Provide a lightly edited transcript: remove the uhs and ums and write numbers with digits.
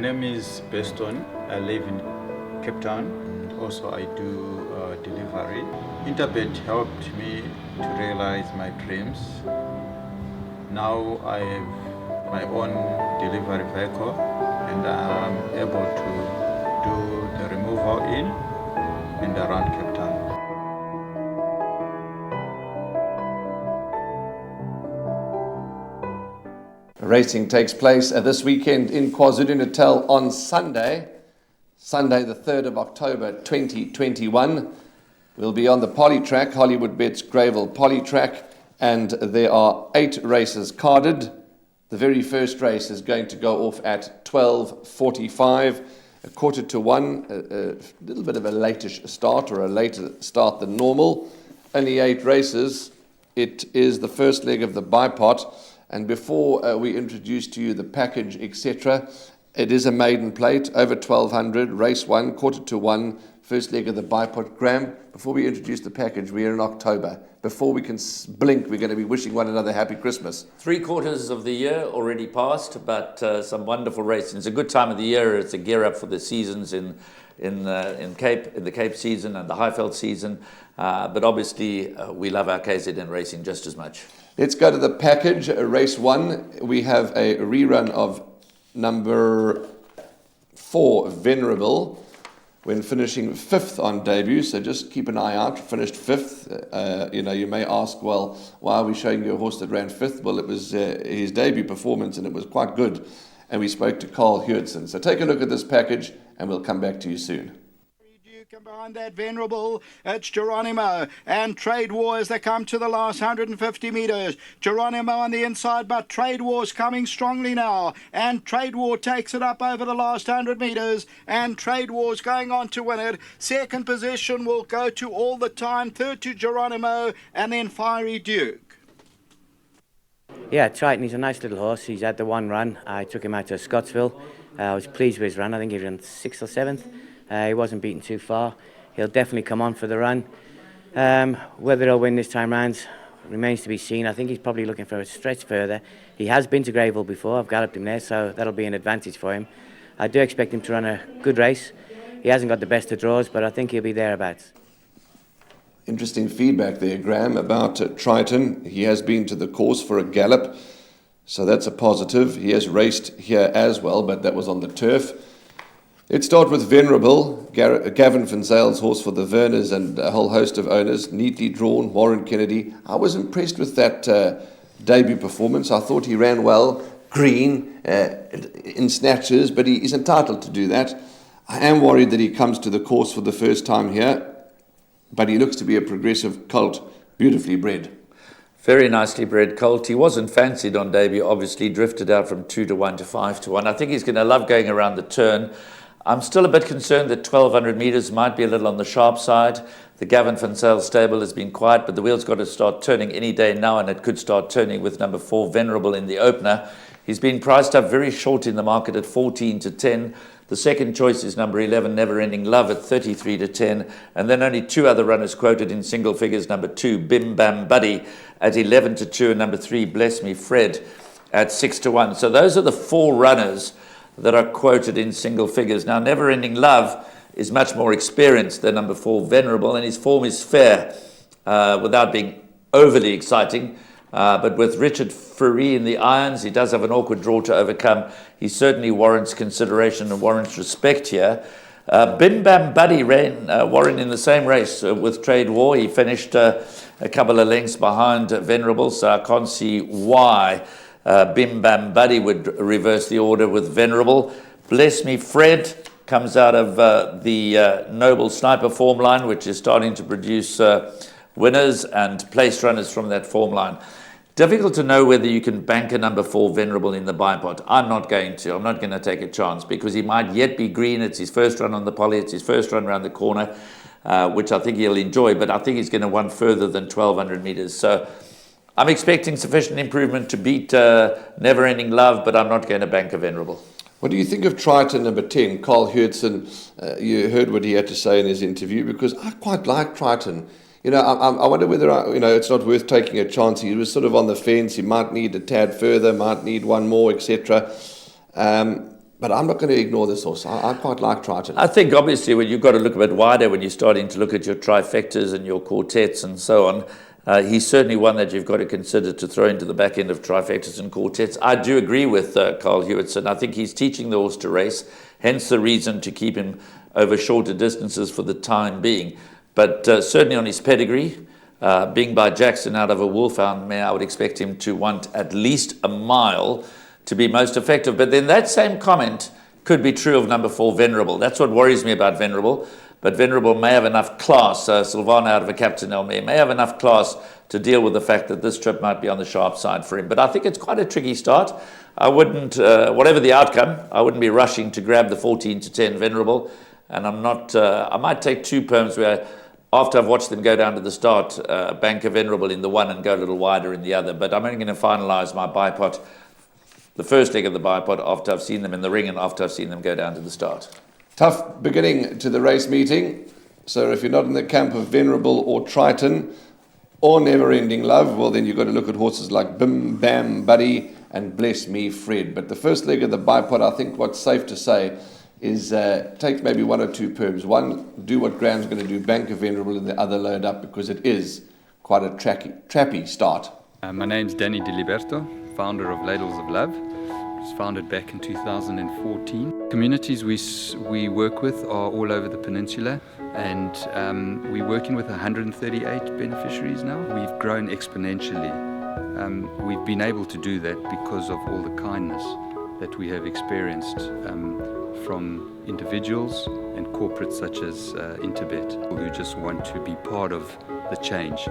name is Beston. I live in Cape Town. Also, I do delivery. Interbet helped me to realize my dreams. Now I have my own delivery vehicle and I'm able to do the removal in and around Cape Town. Racing takes place this weekend in KwaZulu-Natal on Sunday the 3rd of October 2021. We'll be on the Polytrack, Hollywood Bet's Gravel Polytrack, and there are 8 races carded. The very first race is going to go off at 12:45, a quarter to 1, a little bit of a latish start, or a later start than normal. Only 8 races. It is the first leg of the bipot. And before we introduce to you the package, etc., it is a maiden plate, over 1200, race 1, quarter to 1, first leg of the bipot. Graham, before we introduce the package, we are in October. Before we can blink, we're going to be wishing one another happy Christmas. 3/4 of the year already passed, but some wonderful racing. It's a good time of the year. It's a gear up for the seasons in the Cape season and the Highveld season. But obviously, we love our KZN racing just as much. Let's go to the package. Race 1, we have a rerun of number 4, Venerable, when finishing 5th on debut. So just keep an eye out. Finished 5th. You may ask, well, why are we showing you a horse that ran 5th? Well, it was his debut performance, and it was quite good. And we spoke to Carl Hewitson. So take a look at this package, and we'll come back to you soon. And behind that, Venerable, it's Geronimo and Trade War as they come to the last 150 metres. Geronimo on the inside, but Trade War's coming strongly now, and Trade War takes it up over the last 100 metres, and Trade War's going on to win it. Second position will go to All the Time, third to Geronimo, and then Fiery Duke. Yeah, Triton, he's a nice little horse. He's had the one run. I took him out to Scottsville. I was pleased with his run. I think he ran 6th or 7th. He wasn't beaten too far. He'll definitely come on for the run. Whether he'll win this time round remains to be seen. I think he's probably looking for a stretch further. He has been to Greyville before. I've galloped him there, so that'll be an advantage for him. I do expect him to run a good race. He hasn't got the best of draws, but I think he'll be thereabouts. Interesting feedback there, Graham, about Triton. He has been to the course for a gallop, so that's a positive. He has raced here as well, but that was on the turf. Let's start with Venerable, Gavin van Zyle's horse for the Werners and a whole host of owners, neatly drawn, Warren Kennedy. I was impressed with that debut performance. I thought he ran well, green, in snatches, but he's entitled to do that. I am worried that he comes to the course for the first time here, but he looks to be a progressive colt, beautifully bred. Very nicely bred colt. He wasn't fancied on debut, obviously, drifted out from 2-1 to 5-1. I think he's going to love going around the turn. I'm still a bit concerned that 1200 metres might be a little on the sharp side. The Gavin van Zyl stable has been quiet, but the wheel's got to start turning any day now, and it could start turning with number 4, Venerable, in the opener. He's been priced up very short in the market at 14-10. The second choice is number 11, Never Ending Love, at 33-10. And then only 2 other runners quoted in single figures, number 2, Bim Bam Buddy, at 11-2, and number 3, Bless Me Fred, at 6-1. So those are the 4 runners that are quoted in single figures. Now, Never Ending Love is much more experienced than number 4, Venerable, and his form is fair without being overly exciting. But with Richard Fourie in the irons, he does have an awkward draw to overcome. He certainly warrants consideration and warrants respect here. Bim Bam Buddy ran Warren in the same race with Trade War. He finished a couple of lengths behind Venerable, so I can't see why Bim Bam Buddy would reverse the order with Venerable. Bless Me Fred comes out of the Noble Sniper form line, which is starting to produce winners and place runners from that form line. Difficult to know whether you can bank a number 4 Venerable in the bipot. I'm not going to. I'm not going to take a chance because he might yet be green. It's his first run on the poly. It's his first run around the corner, which I think he'll enjoy. But I think he's going to run further than 1200 metres. So I'm expecting sufficient improvement to beat Never Ending Love, but I'm not going to bank a Venerable. What do you think of Triton number 10, Carl Hewitson? You heard what he had to say in his interview, because I quite like Triton. I wonder whether, it's not worth taking a chance. He was sort of on the fence. He might need a tad further, might need one more, etc. But I'm not going to ignore this horse. I quite like Triton. I think obviously when you've got to look a bit wider when you're starting to look at your trifectas and your quartets and so on, he's certainly one that you've got to consider to throw into the back end of trifectas and quartets. I do agree with Carl Hewitson. I think he's teaching the horse to race, hence the reason to keep him over shorter distances for the time being. But certainly on his pedigree, being by Jackson out of a Wolfhound mare, I would expect him to want at least a mile to be most effective. But then that same comment could be true of number 4, Venerable. That's what worries me about Venerable. But Venerable may have enough class, Silvana out of a Captain Elmer, may have enough class to deal with the fact that this trip might be on the sharp side for him. But I think it's quite a tricky start. I wouldn't, whatever the outcome, I wouldn't be rushing to grab the 14 to 10 Venerable. And I'm not, I might take 2 perms where after I've watched them go down to the start, bank a Venerable in the one and go a little wider in the other. But I'm only going to finalise my bipot, the first leg of the bipod, after I've seen them in the ring and after I've seen them go down to the start. Tough beginning to the race meeting. So if you're not in the camp of Venerable or Triton or Never Ending Love, well then you've got to look at horses like Bim Bam Buddy and Bless Me Fred. But the first leg of the bipod, I think what's safe to say is take maybe 1 or 2 perms. One, do what Graham's going to do, bank a Venerable, and the other load up, because it is quite a trappy start. My name's Danny Diliberto, founder of Ladles of Love. It was founded back in 2014. Communities we work with are all over the peninsula, and we're working with 138 beneficiaries now. We've grown exponentially. We've been able to do that because of all the kindness that we have experienced from individuals and corporates such as Interbet, who just want to be part of the change.